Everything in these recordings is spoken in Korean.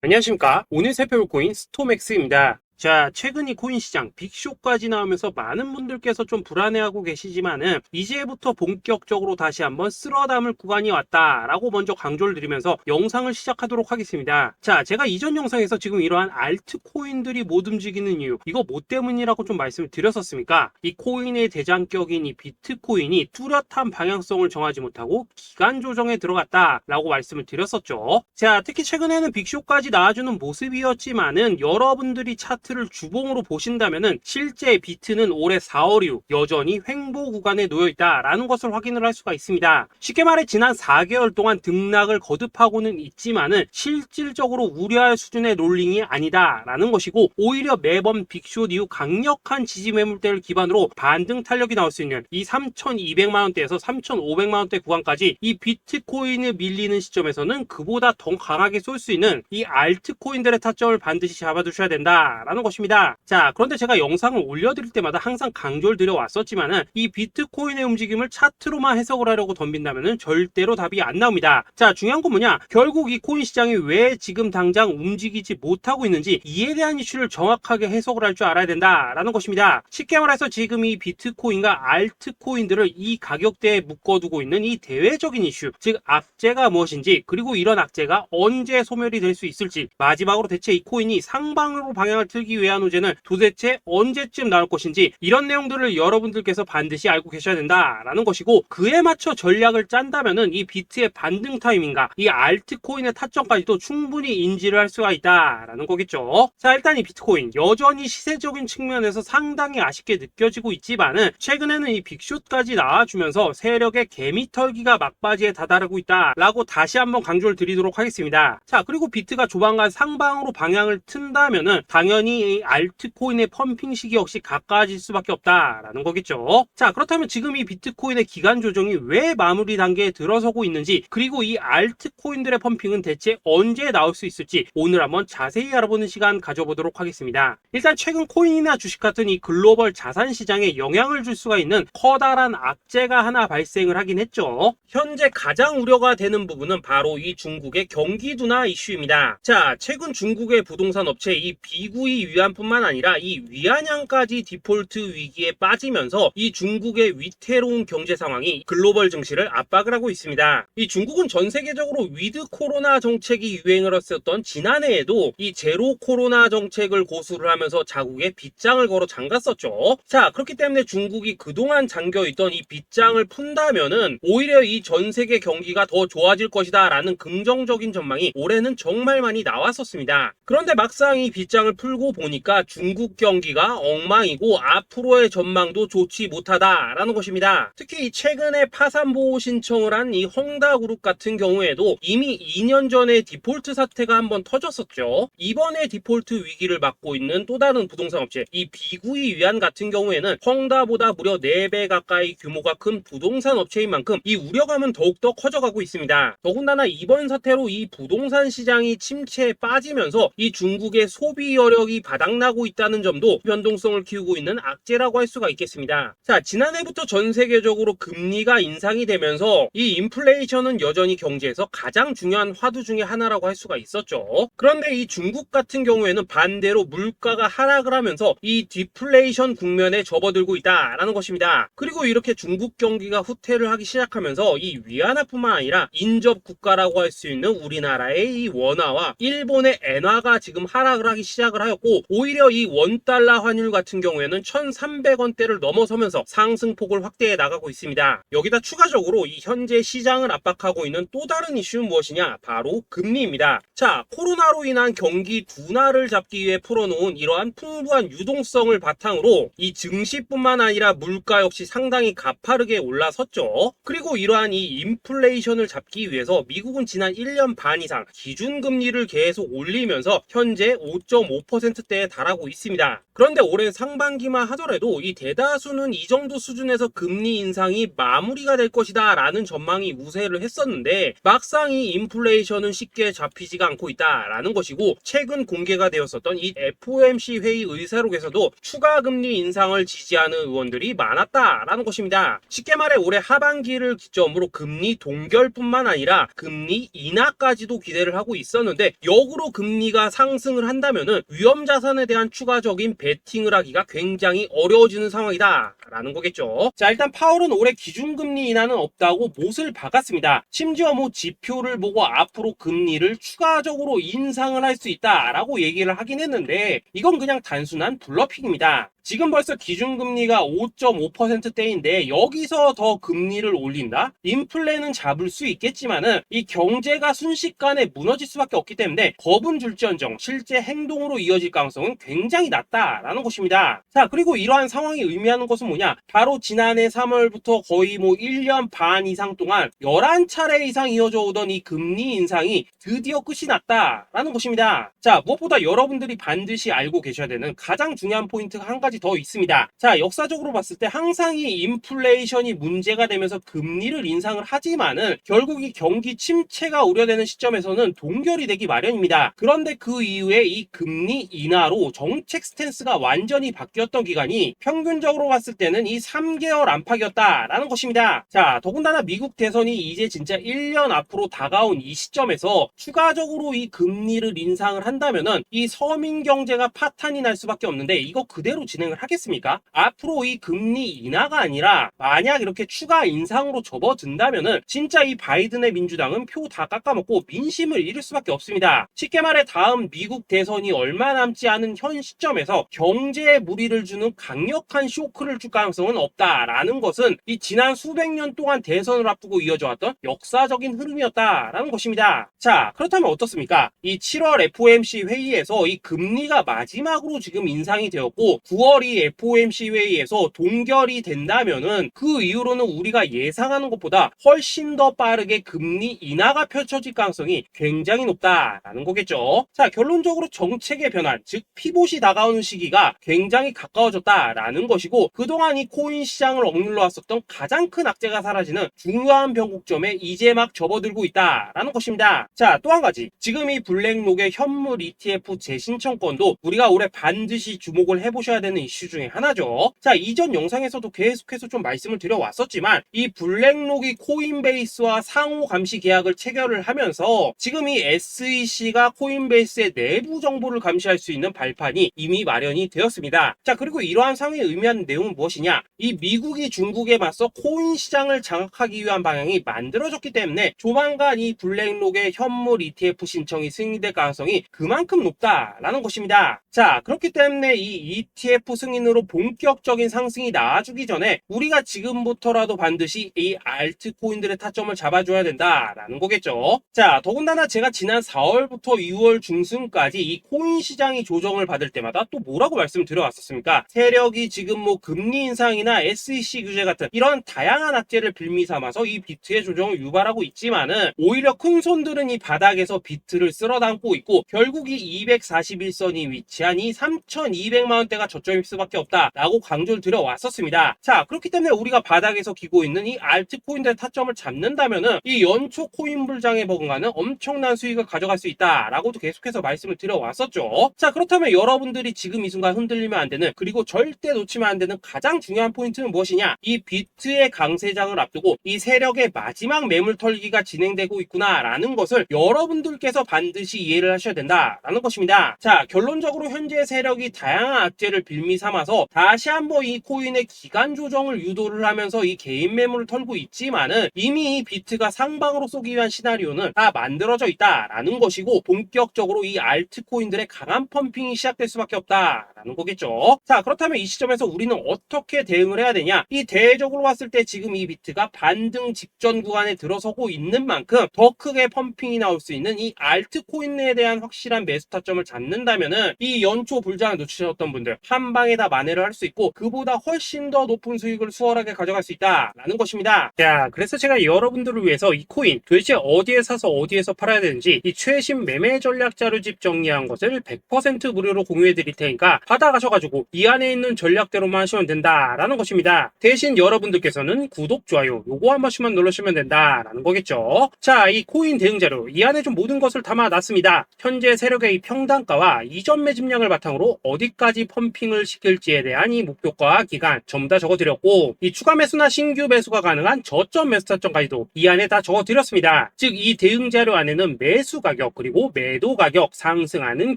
안녕하십니까. 오늘 살펴볼 코인 스톰엑스입니다. 자, 최근 이 코인 시장 빅쇼까지 나오면서 많은 분들께서 좀 불안해하고 계시지만은 이제부터 본격적으로 다시 한번 쓸어 담을 구간이 왔다라고 먼저 강조를 드리면서 영상을 시작하도록 하겠습니다. 자, 제가 이전 영상에서 지금 이러한 알트코인들이 못 움직이는 이유, 이거 뭐 때문이라고 좀 말씀을 드렸었습니까? 이 코인의 대장격인 이 비트코인이 뚜렷한 방향성을 정하지 못하고 기간 조정에 들어갔다라고 말씀을 드렸었죠. 자, 특히 최근에는 빅쇼까지 나와주는 모습이었지만은 여러분들이 차트를 주봉으로 보신다면은 실제 비트는 올해 4월 이후 여전히 횡보 구간에 놓여 있다라는 것을 확인을 할 수가 있습니다. 쉽게 말해 지난 4개월 동안 등락을 거듭하고는 있지만은 실질적으로 우려할 수준의 롤링이 아니다라는 것이고, 오히려 매번 빅쇼 이후 강력한 지지 매물대를 기반으로 반등 탄력이 나올 수 있는 이 3,200만 원대에서 3,500만 원대 구간까지 이 비트코인을 밀리는 시점에서는 그보다 더 강하게 쏠 수 있는 이 알트코인들의 타점을 반드시 잡아두셔야 된다라는 것입니다. 자, 그런데 제가 영상을 올려드릴 때마다 항상 강조를 드려왔었지만은 이 비트코인의 움직임을 차트로만 해석을 하려고 덤빈다면은 절대로 답이 안 나옵니다. 자, 중요한 건 뭐냐? 결국 이 코인 시장이 왜 지금 당장 움직이지 못하고 있는지 이에 대한 이슈를 정확하게 해석을 할 줄 알아야 된다라는 것입니다. 쉽게 말해서 지금 이 비트코인과 알트코인들을 이 가격대에 묶어두고 있는 이 대외적인 이슈, 즉 악재가 무엇인지, 그리고 이런 악재가 언제 소멸이 될 수 있을지, 마지막으로 대체 이 코인이 상방으로 방향을 틀기 위한 호재는 도대체 언제쯤 나올 것인지, 이런 내용들을 여러분들께서 반드시 알고 계셔야 된다라는 것이고, 그에 맞춰 전략을 짠다면은 이 비트의 반등 타이밍과 이 알트코인의 타점까지도 충분히 인지를 할 수가 있다라는 거겠죠. 자, 일단 이 비트코인 여전히 시세적인 측면에서 상당히 아쉽게 느껴지고 있지만은 최근에는 이 빅숏까지 나와주면서 세력의 개미털기가 막바지에 다다르고 있다라고 다시 한번 강조를 드리도록 하겠습니다. 자, 그리고 비트가 조만간 상방으로 방향을 튼다면은 당연히 이 알트코인의 펌핑 시기 역시 가까워질 수밖에 없다라는 거겠죠. 자, 그렇다면 지금 이 비트코인의 기간 조정이 왜 마무리 단계에 들어서고 있는지, 그리고 이 알트코인들의 펌핑은 대체 언제 나올 수 있을지 오늘 한번 자세히 알아보는 시간 가져보도록 하겠습니다. 일단 최근 코인이나 주식 같은 이 글로벌 자산 시장에 영향을 줄 수가 있는 커다란 악재가 하나 발생을 하긴 했죠. 현재 가장 우려가 되는 부분은 바로 이 중국의 경기 둔화 이슈입니다. 자, 최근 중국의 부동산 업체 이 비구이 위안뿐만 아니라 이 위안양까지 디폴트 위기에 빠지면서 이 중국의 위태로운 경제 상황이 글로벌 증시를 압박을 하고 있습니다. 이 중국은 전 세계적으로 위드 코로나 정책이 유행을 했었던 지난해에도 이 제로 코로나 정책을 고수를 하면서 자국에 빗장을 걸어 잠갔었죠. 자, 그렇기 때문에 중국이 그동안 잠겨있던 이 빗장을 푼다면은 오히려 이 전 세계 경기가 더 좋아질 것이다 라는 긍정적인 전망이 올해는 정말 많이 나왔었습니다. 그런데 막상 이 빗장을 풀고 보니까 중국 경기가 엉망이고 앞으로의 전망도 좋지 못하다라는 것입니다. 특히 최근에 파산보호 신청을 한 이 헝다그룹 같은 경우에도 이미 2년 전에 디폴트 사태가 한번 터졌었죠. 이번에 디폴트 위기를 맞고 있는 또 다른 부동산 업체 이 비구이 위안 같은 경우에는 헝다보다 무려 4배 가까이 규모가 큰 부동산 업체인 만큼 이 우려감은 더욱더 커져가고 있습니다. 더군다나 이번 사태로 이 부동산 시장이 침체에 빠지면서 이 중국의 소비 여력이 바닥나고 있다는 점도 변동성을 키우고 있는 악재라고 할 수가 있겠습니다. 자, 지난해부터 전 세계적으로 금리가 인상이 되면서 이 인플레이션은 여전히 경제에서 가장 중요한 화두 중에 하나라고 할 수가 있었죠. 그런데 이 중국 같은 경우에는 반대로 물가가 하락을 하면서 이 디플레이션 국면에 접어들고 있다라는 것입니다. 그리고 이렇게 중국 경기가 후퇴를 하기 시작하면서 이 위안화뿐만 아니라 인접 국가라고 할 수 있는 우리나라의 이 원화와 일본의 엔화가 지금 하락을 하기 시작을 하였고, 오히려 이 원달러 환율 같은 경우에는 1,300원대를 넘어서면서 상승폭을 확대해 나가고 있습니다. 여기다 추가적으로 이 현재 시장을 압박하고 있는 또 다른 이슈는 무엇이냐? 바로 금리입니다. 자, 코로나로 인한 경기 둔화를 잡기 위해 풀어놓은 이러한 풍부한 유동성을 바탕으로 이 증시뿐만 아니라 물가 역시 상당히 가파르게 올라섰죠. 그리고 이러한 이 인플레이션을 잡기 위해서 미국은 지난 1년 반 이상 기준금리를 계속 올리면서 현재 5.5% 50%대에 달하고 있습니다. 그런데 올해 상반기만 하더라도 이 대다수는 이 정도 수준에서 금리 인상이 마무리가 될 것이다 라는 전망이 우세를 했었는데, 막상 이 인플레이션은 쉽게 잡히지가 않고 있다라는 것이고, 최근 공개가 되었었던 이 FOMC 회의 의사록에서도 추가 금리 인상을 지지하는 의원들이 많았다라는 것입니다. 쉽게 말해 올해 하반기를 기점으로 금리 동결뿐만 아니라 금리 인하까지도 기대를 하고 있었는데, 역으로 금리가 상승을 한다면은 위험 자산에 대한 추가적인 베팅을 하기가 굉장히 어려워지는 상황이다 라는 거겠죠. 자, 일단 파월은 올해 기준금리 인하는 없다고 못을 박았습니다. 심지어 뭐 지표를 보고 앞으로 금리를 추가적으로 인상을 할 수 있다라고 얘기를 하긴 했는데, 이건 그냥 단순한 블러핑입니다. 지금 벌써 기준금리가 5.5%대인데 여기서 더 금리를 올린다? 인플레는 잡을 수 있겠지만은 이 경제가 순식간에 무너질 수밖에 없기 때문에 겁은 줄지언정 실제 행동으로 이어질 가능성은 굉장히 낮다라는 것입니다. 자, 그리고 이러한 상황이 의미하는 것은 뭐냐? 바로 지난해 3월부터 거의 뭐 1년 반 이상 동안 11차례 이상 이어져 오던 이 금리 인상이 드디어 끝이 났다라는 것입니다. 자, 무엇보다 여러분들이 반드시 알고 계셔야 되는 가장 중요한 포인트가 한 가지 더 있습니다. 자, 역사적으로 봤을 때 항상 이 인플레이션이 문제가 되면서 금리를 인상을 하지만은 결국 이 경기 침체가 우려되는 시점에서는 동결이 되기 마련입니다. 그런데 그 이후에 이 금리 인하로 정책 스탠스가 완전히 바뀌었던 기간이 평균적으로 봤을 때는 이 3개월 안팎이었다라는 것입니다. 자, 더군다나 미국 대선이 이제 진짜 1년 앞으로 다가온 이 시점에서 추가적으로 이 금리를 인상을 한다면은 이 서민 경제가 파탄이 날 수밖에 없는데, 이거 그대로 진행을 하겠습니까? 앞으로 이 금리 인하가 아니라 만약 이렇게 추가 인상으로 접어든다면은 진짜 이 바이든의 민주당은 표 다 깎아먹고 민심을 잃을 수밖에 없습니다. 쉽게 말해 다음 미국 대선이 얼마 남지 않은 현 시점에서 경제에 무리를 주는 강력한 쇼크를 줄 가능성은 없다라는 것은 이 지난 수백 년 동안 대선을 앞두고 이어져 왔던 역사적인 흐름이었다라는 것입니다. 자, 그렇다면 어떻습니까? 이 7월 FOMC 회의에서 이 금리가 마지막으로 지금 인상이 되었고 9월 이 FOMC 회의에서 동결이 된다면은 그 이후로는 우리가 예상하는 것보다 훨씬 더 빠르게 금리 인하가 펼쳐질 가능성이 굉장히 높다라는 거겠죠. 자, 결론적으로 정책의 변환, 즉 피봇이 다가오는 시기가 굉장히 가까워졌다라는 것이고, 그동안 이 코인 시장을 억눌러 왔었던 가장 큰 악재가 사라지는 중요한 변곡점에 이제 막 접어들고 있다라는 것입니다. 자, 또 한 가지, 지금 이 블랙록의 현물 ETF 재신청권도 우리가 올해 반드시 주목을 해보셔야 되는 이슈 중에 하나죠. 자, 이전 영상에서도 계속해서 좀 말씀을 드려왔었지만 이 블랙록이 코인베이스와 상호 감시 계약을 체결을 하면서 지금 이 SEC가 코인베이스의 내부 정보를 감시할 수 있는 발판이 이미 마련이 되었습니다. 자, 그리고 이러한 상황이 의미하는 내용은 무엇이냐? 이 미국이 중국에 맞서 코인 시장을 장악하기 위한 방향이 만들어졌기 때문에 조만간 이 블랙록의 현물 ETF 신청이 승인될 가능성이 그만큼 높다라는 것입니다. 자, 그렇기 때문에 이 ETF 승인으로 본격적인 상승이 나와주기 전에 우리가 지금부터라도 반드시 이 알트코인들의 타점을 잡아줘야 된다라는 거겠죠. 자, 더군다나 제가 지난 4월부터 6월 중순까지 이 코인 시장이 조정을 받을 때마다 또 뭐라고 말씀드려왔었습니까? 세력이 지금 뭐 금리 인상이나 SEC 규제 같은 이런 다양한 악재를 빌미 삼아서 이 비트의 조정을 유발하고 있지만은 오히려 큰 손들은 이 바닥에서 비트를 쓸어 담고 있고 결국 이 241선이 위치한 이 3,200만 원대가 저점일 수밖에 없다라고 강조를 드려왔었습니다. 자, 그렇기 때문에 우리가 바닥에서 기고 있는 이 알트코인들의 타점을 잡는다면은 이 연초 코인 불장에 버금가는 엄청난 수익을 가져갈 수 있다라고도 계속해서 말씀을 드려왔었죠. 자, 그렇다면 여러분들이 지금 이 순간 흔들리면 안 되는, 그리고 절대 놓치면 안 되는 가장 중요한 포인트는 무엇이냐? 이 비트의 강세장을 앞두고 이 세력의 마지막 매물 털기가 진행되고 있구나라는 것을 여러분들께서 반드시 이해를 하셔야 된다라는 것입니다. 자, 결론적으로 현재 세력이 다양한 악재를 빌미 삼아서 다시 한번 이 코인의 기간 조정을 유도를 하면서 이 개인 매물을 털고 있지만은 이미 이 비트가 상방으로 쏘기 위한 시나리오는 다 만들어져 있다라는 것이고, 본격적으로 이 알트코인들의 강한 펌핑이 시작될 수밖에 없다라는 거겠죠. 자, 그렇다면 이 시점에서 우리는 어떻게 대응을 해야 되냐? 이 대외적으로 봤을 때 지금 이 비트가 반등 직전 구간에 들어서고 있는 만큼 더 크게 펌핑이 나올 수 있는 이 알트코인에 대한 확실한 매수 타점을 잡는다면은 이 연초 불장을 놓치셨던 분들 한 한 방에 다 만회를 할 수 있고 그보다 훨씬 더 높은 수익을 수월하게 가져갈 수 있다라는 것입니다. 자, 그래서 제가 여러분들을 위해서 이 코인 도대체 어디에 사서 어디에서 팔아야 되는지 이 최신 매매 전략 자료집 정리한 것을 100% 무료로 공유해 드릴 테니까 받아가셔가지고 이 안에 있는 전략대로만 하시면 된다라는 것입니다. 대신 여러분들께서는 구독, 좋아요 요거 한 번씩만 눌러주시면 된다라는 거겠죠. 자, 이 코인 대응 자료 이 안에 좀 모든 것을 담아놨습니다. 현재 세력의 이 평단가와 이전 매집량을 바탕으로 어디까지 펌핑을 시킬지에 대한 이 목표가 기간 전부 다 적어드렸고 이 추가 매수나 신규 매수가 가능한 저점 매수 타점까지도 이 안에 다 적어드렸습니다. 즉 이 대응 자료 안에는 매수 가격 그리고 매도 가격 상승하는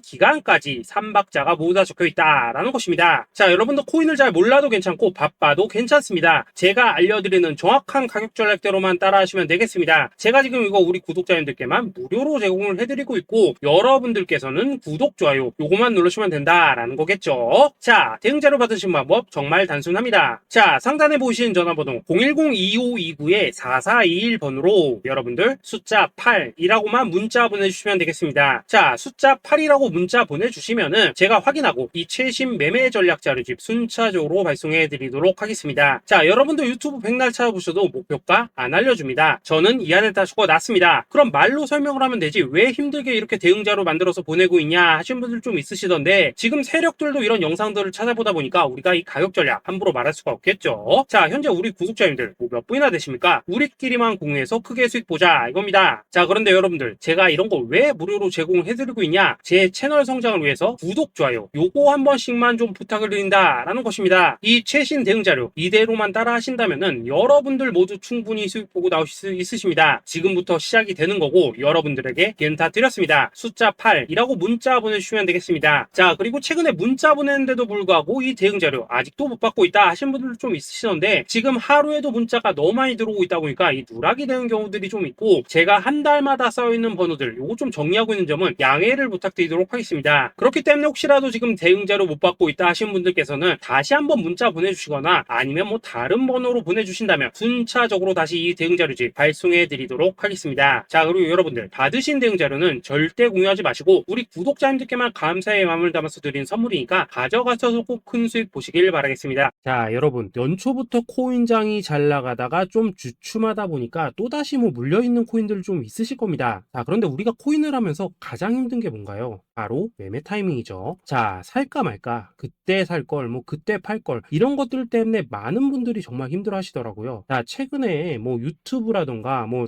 기간까지 3박자가 모두 다 적혀있다라는 것입니다. 자, 여러분도 코인을 잘 몰라도 괜찮고 바빠도 괜찮습니다. 제가 알려드리는 정확한 가격 전략대로만 따라하시면 되겠습니다. 제가 지금 이거 우리 구독자님들께만 무료로 제공을 해드리고 있고 여러분들께서는 구독, 좋아요 요거만 누르시면 된다라는 거겠죠. 자, 대응 자료 받으신 방법 정말 단순합니다. 자, 상단에 보이신 전화번호 010-2529-4421번으로 여러분들 숫자 8이라고만 문자 보내주시면 되겠습니다. 자, 숫자 8이라고 문자 보내주시면은 제가 확인하고 이 최신 매매 전략 자료집 순차적으로 발송해 드리도록 하겠습니다. 자, 여러분도 유튜브 백날 찾아보셔도 목표가 안 알려줍니다. 저는 이 안에 다 적어놨습니다. 그럼 말로 설명을 하면 되지 왜 힘들게 이렇게 대응 자료 만들어서 보내고 있냐 하시는 분들 좀 있으시던데 지금 세력들도 이런 영상들을 찾아보다 보니까 우리가 이 가격 전략 함부로 말할 수가 없겠죠. 자, 현재 우리 구독자님들 몇 분이나 되십니까? 우리끼리만 공유해서 크게 수익 보자 이겁니다. 자, 그런데 여러분들 제가 이런 거 왜 무료로 제공해드리고 있냐? 제 채널 성장을 위해서 구독, 좋아요 요거 한 번씩만 좀 부탁을 드린다라는 것입니다. 이 최신 대응 자료 이대로만 따라 하신다면은 여러분들 모두 충분히 수익 보고 나오실 수 있으십니다. 지금부터 시작이 되는 거고 여러분들에게 기회는 다 드렸습니다. 숫자 8이라고 문자 보내주시면 되겠습니다. 자, 그리고 최근에 문자 보냈는데도 불구하고 이 대응 자료 아직도 못 받고 있다 하신 분들 좀 있으시던데 지금 하루에도 문자가 너무 많이 들어오고 있다 보니까 이 누락이 되는 경우들이 좀 있고 제가 한 달마다 쌓여있는 번호들 요거 좀 정리하고 있는 점은 양해를 부탁드리도록 하겠습니다. 그렇기 때문에 혹시라도 지금 대응 자료 못 받고 있다 하신 분들께서는 다시 한번 문자 보내주시거나 아니면 뭐 다른 번호로 보내주신다면 순차적으로 다시 이 대응 자료집 발송해 드리도록 하겠습니다. 자, 그리고 여러분들 받으신 대응 자료는 절대 공유하지 마시고 우리 구독자님들께만 감사의 마음을 담아서 드린 선물이니까 가져가셔서 꼭 큰 수익 보시길 바라겠습니다. 자, 여러분 연초부터 코인장이 잘 나가다가 좀 주춤하다 보니까 또다시 뭐 물려있는 코인들 좀 있으실 겁니다. 자, 그런데 우리가 코인을 하면서 가장 힘든 게 뭔가요? 바로 매매 타이밍이죠. 자, 살까 말까 그때 살 걸 뭐 그때 팔 걸 이런 것들 때문에 많은 분들이 정말 힘들어 하시더라고요. 자, 최근에 뭐 유튜브라던가 뭐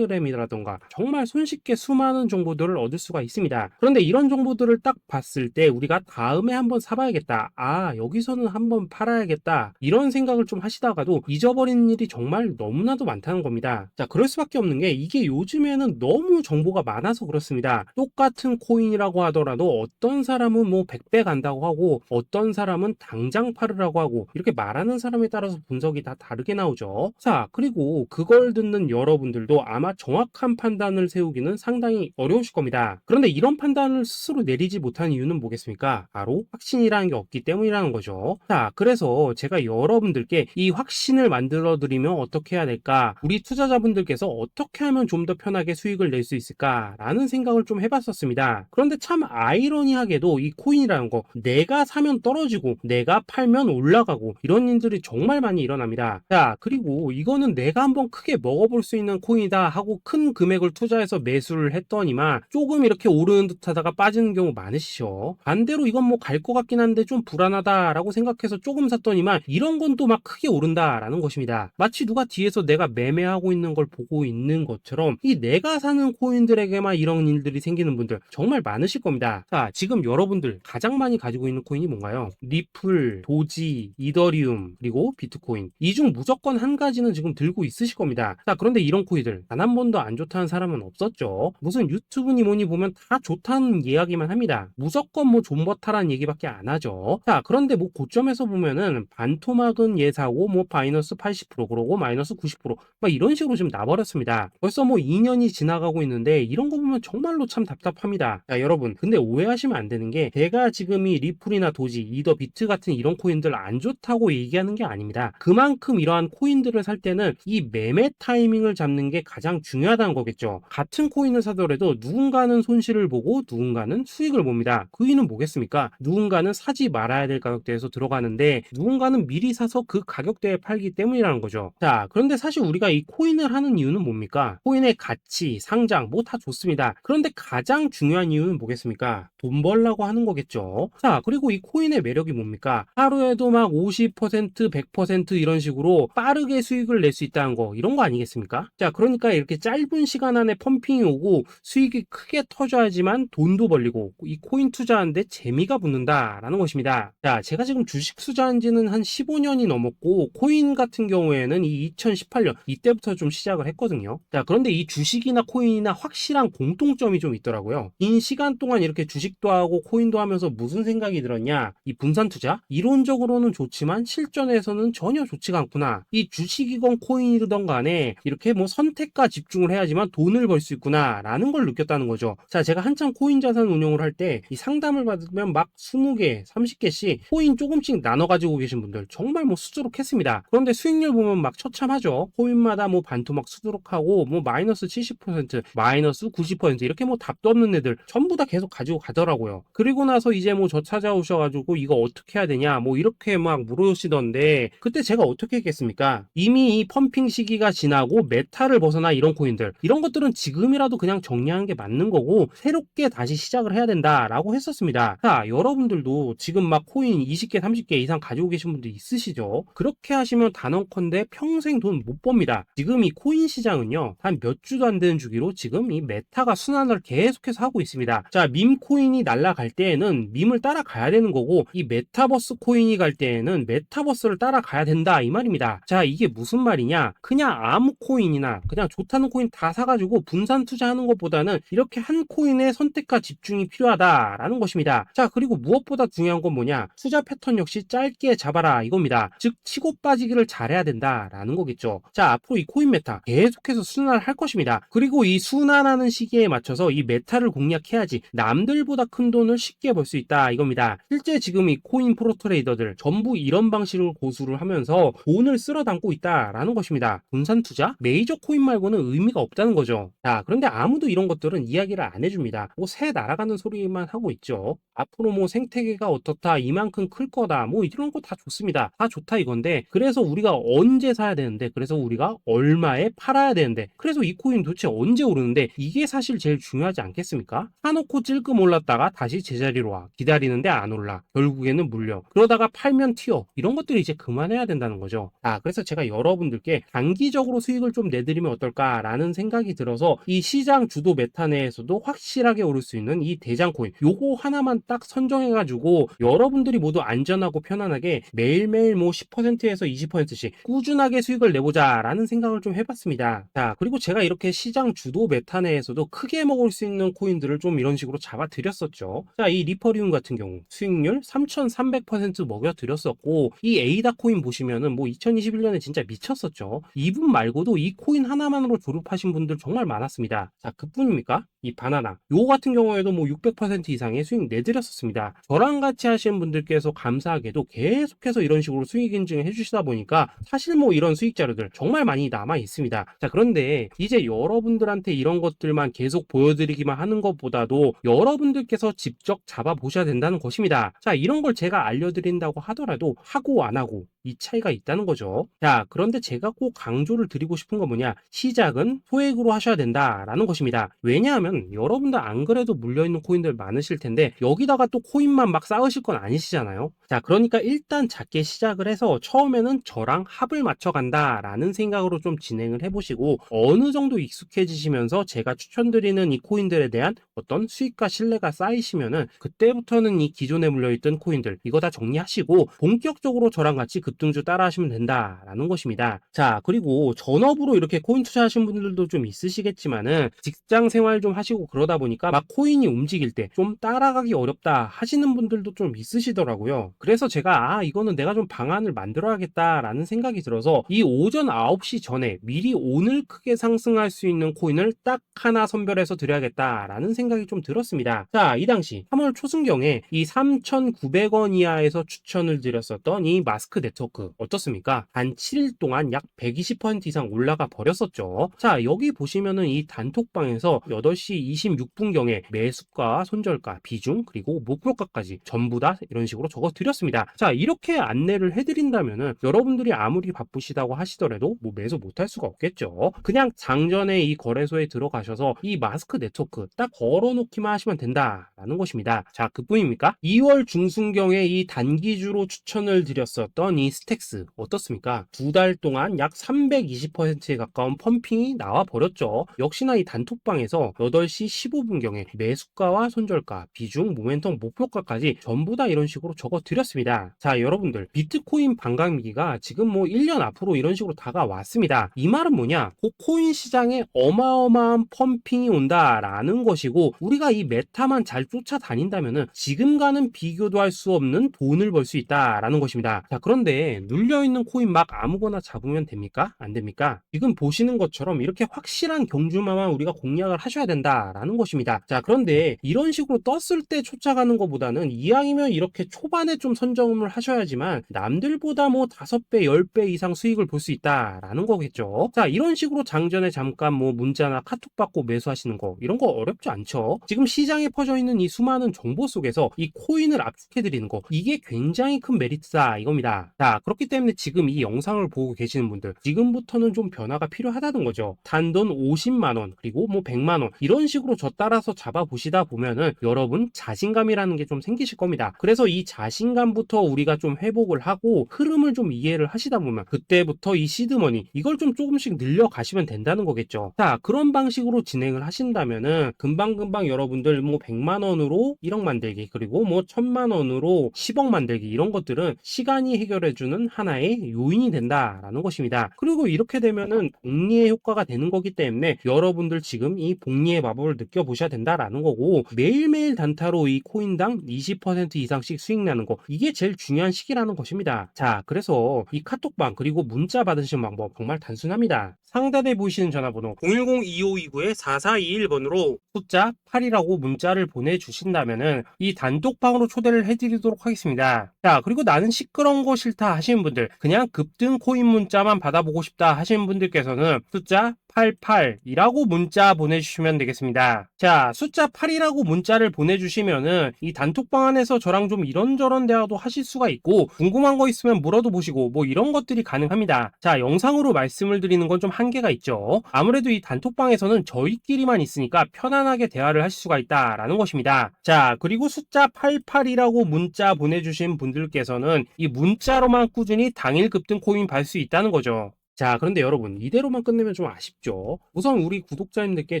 텔레그램이라던가 정말 손쉽게 수많은 정보들을 얻을 수가 있습니다. 그런데 이런 정보들을 딱 봤을 때 우리가 다음에 한번 사봐야겠다, 아 여기서는 한번 팔아야겠다 이런 생각을 좀 하시다가도 잊어버리는 일이 정말 너무나도 많다는 겁니다. 자, 그럴 수밖에 없는 게 이게 요즘에는 너무 정보가 많아서 그렇습니다. 똑같은 코인이라고 하더라도 어떤 사람은 뭐 100배 간다고 하고 어떤 사람은 당장 팔으라고 하고 이렇게 말하는 사람에 따라서 분석이 다 다르게 나오죠. 자, 그리고 그걸 듣는 여러분들도 아마 정확한 판단을 세우기는 상당히 어려우실 겁니다. 그런데 이런 판단을 스스로 내리지 못한 이유는 뭐겠습니까? 바로 확신이라는 게 없기 때문이라는 거죠. 자, 그래서 제가 여러분들께 이 확신을 만들어 드리면 어떻게 해야 될까? 우리 투자자분들께서 어떻게 하면 좀 더 편하게 수익을 낼 수 있을까? 라는 생각을 좀 해봤었습니다. 그런데 참 아이러니하게도 이 코인이라는 거 내가 사면 떨어지고 내가 팔면 올라가고 이런 일들이 정말 많이 일어납니다. 자, 그리고 이거는 내가 한번 크게 먹어볼 수 있는 코인이다 하고 큰 금액을 투자해서 매수를 했더니만 조금 이렇게 오르는 듯 하다가 빠지는 경우 많으시죠. 반대로 이건 뭐 갈 것 같긴 한데 좀 불안하다라고 생각해서 조금 샀더니만 이런 건 또 막 크게 오른다라는 것입니다. 마치 누가 뒤에서 내가 매매하고 있는 걸 보고 있는 것처럼 이 내가 사는 코인들에게만 이런 일들이 생기는 분들 정말 많으실 겁니다. 자, 지금 여러분들 가장 많이 가지고 있는 코인이 뭔가요? 리플, 도지, 이더리움, 그리고 비트코인. 이 중 무조건 한 가지는 지금 들고 있으실 겁니다. 자, 그런데 이런 코인들 단 한 번도 안 좋다는 사람은 없었죠. 무슨 유튜브니 뭐니 보면 다 좋다는 이야기만 합니다. 무조건 뭐 존버타라는 얘기밖에 안 하죠. 자, 그런데 뭐 고점에서 보면은 반토막은 예사고 뭐 마이너스 80% 그러고 마이너스 90%막 이런 식으로 지금 나버렸습니다. 벌써 뭐 2년이 지나가고 있는데 이런 거 보면 정말로 참 답답합니다. 자, 여러분 근데 오해하시면 안 되는 게 제가 지금 이 리플이나 도지, 이더, 비트 같은 이런 코인들 안 좋다고 얘기하는 게 아닙니다. 그만큼 이러한 코인들을 살 때는 이 매매 타이밍을 잡는 게 가장 중요하다는 거겠죠. 같은 코인을 사더라도 누군가는 손실을 보고 누군가는 수익을 봅니다. 그 이유는 뭐겠습니까? 누군가는 사지 말아야 될 가격대에서 들어가는데 누군가는 미리 사서 그 가격대에 팔기 때문이라는 거죠. 자, 그런데 사실 우리가 이 코인을 하는 이유는 뭡니까? 코인의 가치, 상장 뭐 다 좋습니다. 그런데 가장 중요한 이유는 뭐겠습니까? 돈 벌라고 하는 거겠죠. 자, 그리고 이 코인의 매력이 뭡니까? 하루에도 막 50%, 100% 이런 식으로 빠르게 수익을 낼 수 있다는 거, 이런 거 아니겠습니까? 자, 그러니까 이렇게 짧은 시간 안에 펌핑이 오고 수익이 크게 터져야지만 돈도 벌리고 이 코인 투자하는데 재미가 붙는다라는 것입니다. 자, 제가 지금 주식 투자한 지는 한 15년이 넘었고 코인 같은 경우에는 이 2018년 이때부터 좀 시작을 했거든요. 자, 그런데 이 주식이나 코인이나 확실한 공통점이 좀 있더라고요. 긴 시간 동안 이렇게 주식도 하고 코인도 하면서 무슨 생각이 들었냐? 이 분산 투자? 이론적으로는 좋지만 실전에서는 전혀 좋지가 않구나. 이 주식이건 코인이든 간에 이렇게 뭐 선택과 집중을 해야지만 돈을 벌 수 있구나 라는 걸 느꼈다는 거죠. 자, 제가 한창 코인 자산 운용을 할 때 이 상담을 받으면 막 20개, 30개씩 코인 조금씩 나눠 가지고 계신 분들 정말 뭐 수두룩했습니다. 그런데 수익률 보면 막 처참하죠. 코인마다 뭐 반토막 수두룩하고 뭐 마이너스 70%, 마이너스 90% 이렇게 뭐 답도 없는 애들 전부 다 계속 가지고 가더라고요. 그리고 나서 이제 뭐 저 찾아오셔가지고 이거 어떻게 해야 되냐 뭐 이렇게 막 물으시던데 그때 제가 어떻게 했겠습니까? 이미 이 펌핑 시기가 지나고 메타를 벗어나 이런 코인들 이런 것들은 지금이라도 그냥 정리하는 게 맞는 거고 새롭게 다시 시작을 해야 된다라고 했었습니다. 자, 여러분들도 지금 막 코인 20개, 30개 이상 가지고 계신 분들 있으시죠? 그렇게 하시면 단언컨대 평생 돈 못 법니다. 지금 이 코인 시장은요 한 몇 주도 안 되는 주기로 지금 이 메타가 순환을 계속해서 하고 있습니다. 자, 밈 코인이 날아갈 때에는 밈을 따라가야 되는 거고 이 메타버스 코인이 갈 때에는 메타버스를 따라가야 된다 이 말입니다. 자, 이게 무슨 말이냐? 그냥 아무 코인이나 그냥 좋다는 코인 다 사가지고 분산 투자하는 것보다는 이렇게 한 코인의 선택과 집중이 필요하다라는 것입니다. 자, 그리고 무엇보다 중요한 건 뭐냐? 투자 패턴 역시 짧게 잡아라 이겁니다. 즉 치고 빠지기를 잘해야 된다라는 거겠죠. 자, 앞으로 이 코인 메타 계속해서 순환을 할 것입니다. 그리고 이 순환하는 시기에 맞춰서 이 메타를 공략해야지 남들보다 큰 돈을 쉽게 벌 수 있다 이겁니다. 실제 지금 이 코인 프로 트레이더들 전부 이런 방식을 고수를 하면서 돈을 쓸어 담고 있다라는 것입니다. 분산 투자? 메이저 코인 말고는 의미가 없다는 거죠. 자, 그런데 아무도 이런 것들은 이야기를 안 해줍니다. 뭐 새 날아가는 소리만 하고 있죠. 앞으로 뭐 생태계가 어떻다, 이만큼 클 거다, 뭐 이런 거 다 좋습니다. 다 좋다 이건데 그래서 우리가 언제 사야 되는데 그래서 우리가 얼마에 팔아야 되는데 그래서 이 코인 도대체 언제 오르는데 이게 사실 제일 중요하지 않겠습니까? 사놓고 찔끔 올랐다가 다시 제자리로 와 기다리는데 안 올라 결국에는 물려 그러다가 팔면 튀어 이런 것들이 이제 그만해야 된다는 거죠. 그래서 제가 여러분들께 단기적으로 수익을 좀 내드리면 어떨까라는 생각이 들어서 이 시장 주도 메타 내에서도 확실하게 오를 수 있는 이 대장 코인 요거 하나만 딱 선정해가지고 여러분들이 모두 안전하고 편안하게 매일매일 뭐 10%에서 20%씩 꾸준하게 수익을 내보자 라는 생각을 좀 해봤습니다. 자, 그리고 제가 이렇게 시장 주도 메타 내에서도 크게 먹을 수 있는 코인들을 좀 이런 식으로 잡아드렸었죠. 자, 이 리퍼리움 같은 경우 수익률 3300% 먹여드렸었고 이 에이다 코인 보시면은 뭐 2021년에 진짜 미쳤었죠. 이분 말고도 이 코인 하나만으로 졸업하신 분들 정말 많았습니다. 자, 그뿐입니까? 이 바나나 요거 같은 경우에도 뭐 600% 이상의 수익 내드렸었습니다. 저랑 같이 하시는 분들께서 감사하게도 계속해서 이런 식으로 수익 인증을 해주시다 보니까 사실 뭐 이런 수익 자료들 정말 많이 남아 있습니다. 자, 그런데 이제 여러분들한테 이런 것들만 계속 보여드리기만 하는 것보다도 여러분들께서 직접 잡아보셔야 된다는 것입니다. 자, 이런 걸 제가 알려드린다고 하더라도 하고 안 하고 이 차이가 있다는 거죠. 자, 그런데 제가 꼭 강조를 드리고 싶은 건 뭐냐? 시작은 소액으로 하셔야 된다라는 것입니다. 왜냐하면 여러분들 안 그래도 물려있는 코인들 많으실 텐데 여기다가 또 코인만 막 쌓으실 건 아니시잖아요. 자, 그러니까 일단 작게 시작을 해서 처음에는 저랑 합을 맞춰 간다라는 생각으로 좀 진행을 해보시고 어느 정도 익숙해지시면서 제가 추천드리는 이 코인들에 대한 어떤 수익과 신뢰가 쌓이시면은 그때부터는 이 기존에 물려있던 코인들 이거 다 정리하시고 본격적으로 저랑 같이 급등주 따라 하시면 된다라는 것입니다. 자, 그리고 전업으로 이렇게 코인 투자하시는 분들도 좀 있으시겠지만은 직장 생활 좀 하시고 그러다 보니까 막 코인이 움직일 때 좀 따라가기 어렵다 하시는 분들도 좀 있으시더라고요. 그래서 제가 이거는 내가 좀 방안을 만들어야겠다라는 생각이 들어서 이 오전 9시 전에 미리 오늘 크게 상승할 수 있는 코인을 딱 하나 선별해서 드려야겠다라는 생각이 좀 들었습니다. 자, 이 당시 3월 초순경에 이 3,900원 이하에서 추천을 드렸었던 이 마스크 네트워크 어떻습니까? 단 7일 동안 약 120% 이상 올라가 버렸었죠. 자, 여기 보시면은 이 단톡방에서 8시 26분경에 매수가, 손절가, 비중, 그리고 목표가까지 전부 다 전부다 이런 식으로 적어 드렸습니다. 자, 이렇게 안내를 해드린다면은 여러분들이 아무리 바쁘시다고 하시더라도 뭐 매수 못할 수가 없겠죠. 그냥 장전에 이 거래소에 들어가셔서 이 마스크 네트워크 딱 걸어놓기만 하시면 된다라는 것입니다. 자, 그뿐입니까? 2월 중순경에 이 단기주로 추천을 드렸었던 이 스택스 어떻습니까? 두 달 동안 약 320%에 가까운 펌핑이 나와 버렸죠. 역시나 이 단톡방에서 8시 15분경에 매수가와 손절가, 비중, 모멘텀, 목표가까지 전부 다 이런 식으로 적어 드렸습니다. 자, 여러분들 비트코인 반감기가 지금 뭐 1년 앞으로 이런 식으로 다가왔습니다. 이 말은 뭐냐? 그 코인 시장에 어마어마한 펌핑이 온다라는 것이고, 우리가 이 메타만 잘 쫓아다닌다면은 지금과는 비교도 할 수 없는 돈을 벌 수 있다라는 것입니다. 자, 그런데 눌려있는 코인 막 아무거나 잡으면 됩니까? 안 됩니까? 지금 보시는 것처럼 이렇게 확실한 경주마만 우리가 공략을 하셔야 된다라는 것입니다. 자, 그런데 이런 식으로 떴을 때 쫓아가는 것보다는 이왕이면 이렇게 초반에 좀 선점을 하셔야지만 남들보다 뭐 5배, 10배 이상 수익을 볼 수 있다라는 거겠죠. 자, 이런 식으로 장전에 잠깐 뭐 문자나 카톡 받고 매수하시는 거, 이런 거 어렵지 않죠. 지금 시장에 퍼져 있는 이 수많은 정보 속에서 이 코인을 압축해 드리는 거, 이게 굉장히 큰 메리트다 이겁니다. 자, 그렇기 때문에 지금 이 영상을 보고 계시는 분들, 지금부터는 좀 변화가 필요하다는 거죠. 단돈 50만 원 그리고 뭐 100만 원 이런 식으로 저 따라서 잡아 보시다 보면은 여러분 자신감이라는 게 좀 생기실 겁니다. 그래서 이 자신감부터 우리가 좀 회복을 하고 흐름을 좀 이해를 하시다 보면 그때부터 이 시드머니 이걸 좀 조금씩 늘려 가시면 된다는 거겠죠. 자, 그런 방식으로 진행을 하신다면은 금방금방 여러분들 뭐 100만 원으로 1억 만들기, 그리고 뭐 1000만 원으로 10억 만들기, 이런 것들은 시간이 해결해주는 하나의 요인이 된다라는 것입니다. 그리고 이렇게 되면은 복리의 효과가 되는 거기 때문에 여러분들 지금 이 복리의 마법을 느껴보셔야 된다라는 거고, 매일매일 단타로 이 코인당 20% 이상씩 수익 나는 거, 이게 제일 중요한 시기라는 것입니다. 자, 그래서 이 카톡방 그리고 문자 받으시는 방법 정말 단순합니다. 상단에 보이시는 전화번호 010-2529-4421번으로 숫자 8이라고 문자를 보내주신다면은 이 단톡방으로 초대를 해드리도록 하겠습니다. 자, 그리고 나는 시끄러운 거 싫다 하시는 분들, 그냥 급등 코인 문자만 받아보고 싶다 하시는 분들께서는 숫자 88이라고 문자 보내주시면 되겠습니다. 자, 숫자 8이라고 문자를 보내주시면은 이 단톡방 안에서 저랑 좀 이런저런 대화도 하실 수가 있고, 궁금한 거 있으면 물어도 보시고 뭐 이런 것들이 가능합니다. 자, 영상으로 말씀을 드리는 건 좀 한계가 있죠. 아무래도 이 단톡방에서는 저희끼리만 있으니까 편안하게 대화를 하실 수가 있다라는 것입니다. 자, 그리고 숫자 88이라고 문자 보내주신 분들께서는 이 문자로만 꾸준히 당일 급등 코인 받을 수 있다는 거죠. 자, 그런데 여러분 이대로만 끝내면 좀 아쉽죠. 우선 우리 구독자님들께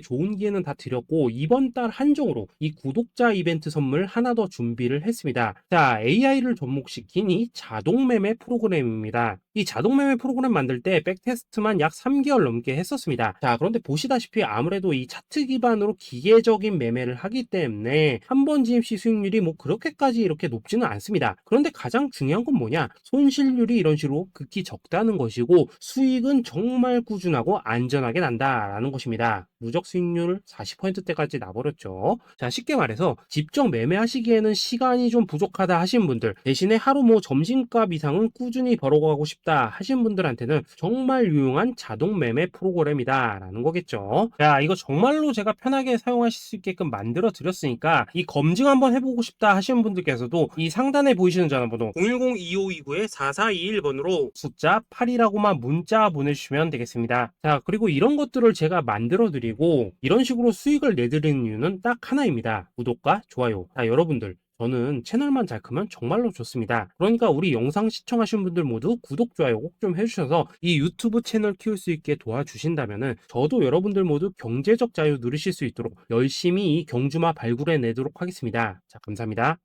좋은 기회는 다 드렸고, 이번 달 한정으로 이 구독자 이벤트 선물 하나 더 준비를 했습니다. 자, AI를 접목시킨 이 자동 매매 프로그램입니다. 이 자동 매매 프로그램 만들 때 백테스트만 약 3개월 넘게 했었습니다. 자, 그런데 보시다시피 아무래도 이 차트 기반으로 기계적인 매매를 하기 때문에 한 번 지입 시 수익률이 뭐 그렇게까지 이렇게 높지는 않습니다. 그런데 가장 중요한 건 뭐냐? 손실률이 이런 식으로 극히 적다는 것이고, 수익은 정말 꾸준하고 안전하게 난다라는 것입니다. 누적 수익률 40%대까지 나버렸죠. 자, 쉽게 말해서 직접 매매하시기에는 시간이 좀 부족하다 하신 분들, 대신에 하루 뭐 점심값 이상은 꾸준히 벌어가고 싶다 하신 분들한테는 정말 유용한 자동 매매 프로그램이다 라는 거겠죠. 자, 이거 정말로 제가 편하게 사용하실 수 있게끔 만들어 드렸으니까 이 검증 한번 해보고 싶다 하시는 분들께서도 이 상단에 보이시는 전화번호 010-2529-4421번으로 숫자 8이라고만 문자 보내주시면 되겠습니다. 자, 그리고 이런 것들을 제가 만들어 드리고 이런 식으로 수익을 내드리는 이유는 딱 하나입니다. 구독과 좋아요. 자, 여러분들 저는 채널만 잘 크면 정말로 좋습니다. 그러니까 우리 영상 시청하신 분들 모두 구독, 좋아요 꼭 좀 해주셔서 이 유튜브 채널 키울 수 있게 도와주신다면은 저도 여러분들 모두 경제적 자유 누리실 수 있도록 열심히 이 경주마 발굴해 내도록 하겠습니다. 자, 감사합니다.